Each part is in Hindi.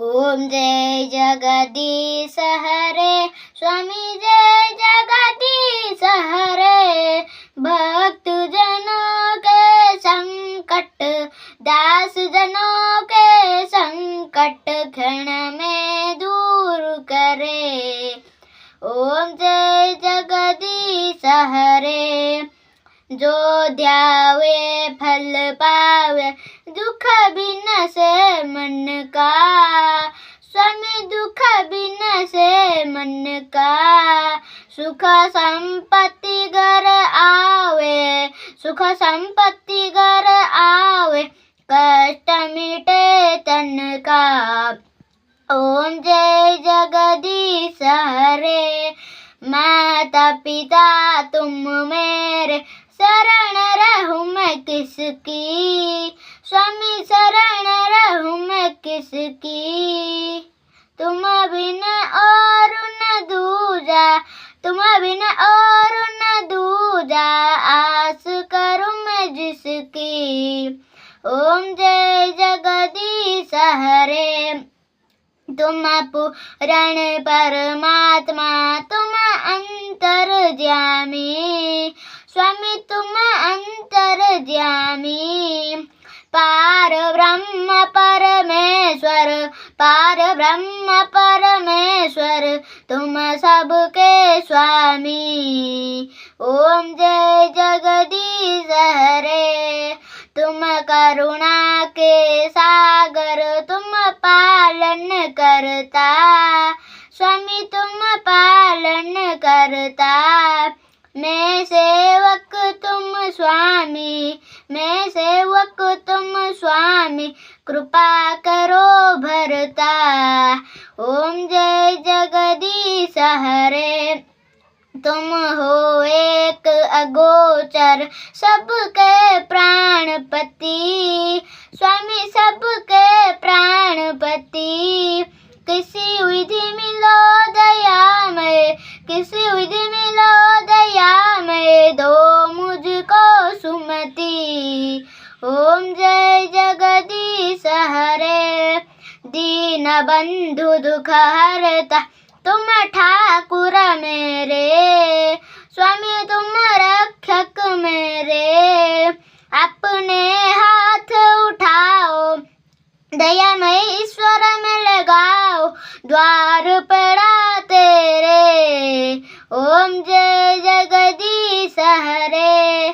ओम जय जगदीश हरे, स्वामी जय जगदीश हरे। भक्त जनों के संकट, दास जनों के संकट क्षण में दूर करे। ओम जय जगदीश हरे। जो ध्यावे फल पावे, दुख बिन से मन का। स्वामी दुख बिन से मन का। सुख संपत्ति घर आवे, सुख संपत्ति घर आवे, कष्ट मिटे तन का। ओम जय जगदीश हरे। माता पिता तुम मेरे, शरण रहूं मैं किसकी। स्वामी शरण रहूं मैं किसकी। तुम बिन और न दूजा, तुम बिन और न दूजा, आस करूं मैं जिसकी। ओम जय जगदीश हरे। तुम पूर्ण परमात्मा, तुम अंतर्यामी। स्वामी तुम अंतर्यामी। पार ब्रह्म परमेश्वर, पार ब्रह्म परमेश्वर, तुम सबके स्वामी। ओम जय जगदीश हरे। तुम करुणा के सागर, तुम पालन करता। स्वामी तुम पालन करता। मैं सेवक तुम स्वामी, मैं सेवक तुम स्वामी, कृपा करो भरता। ओम जय जगदीश हरे। तुम हो एक अगोचर, सबके प्राणपति। स्वामी सबके प्राणपति। किसी विधि मिलो दयामय, किसी विधि मिलो दयामय, दो मुझको सुमति। ओम जय जगदीश हरे। दीन बंधु दुख हरता, तुम ठाकुर मेरे। स्वामी तुम रक्षक मेरे। अपने हाथ उठाओ, दयामय ईश्वर में लगाओ, द्वार पड़ा तेरे। ओम जय जगदीश हरे।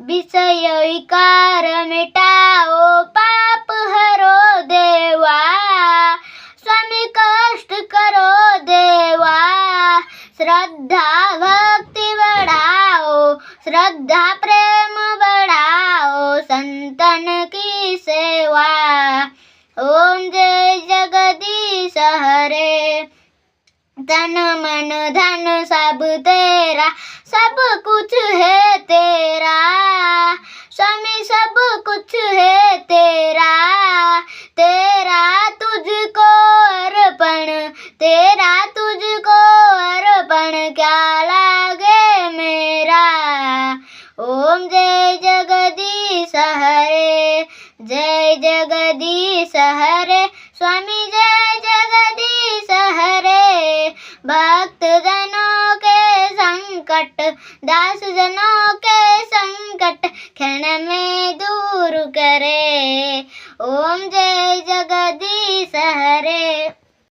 विषय विकार मिटाओ, पाप हरो देवा। स्वामी कष्ट करो देवा। श्रद्धा भक्ति बढ़ाओ, श्रद्धा प्रेम बढ़ाओ, संतन की सेवा। ओम जय जगदीश हरे। तन मन धन सब तेरा, सब कुछ है तेरा। स्वामी सब कुछ है तेरा। तेरा तुझको अर्पण, तेरा तुझको अर्पण, क्या लागे मेरा। ओम जय जगदीश हरे। जय जगदीश हरे। स्वामी जय जगदीश हरे। भक्त जनों के संकट, दास जनों के संकट क्षण में दूर करे। ओम जय जगदीश हरे।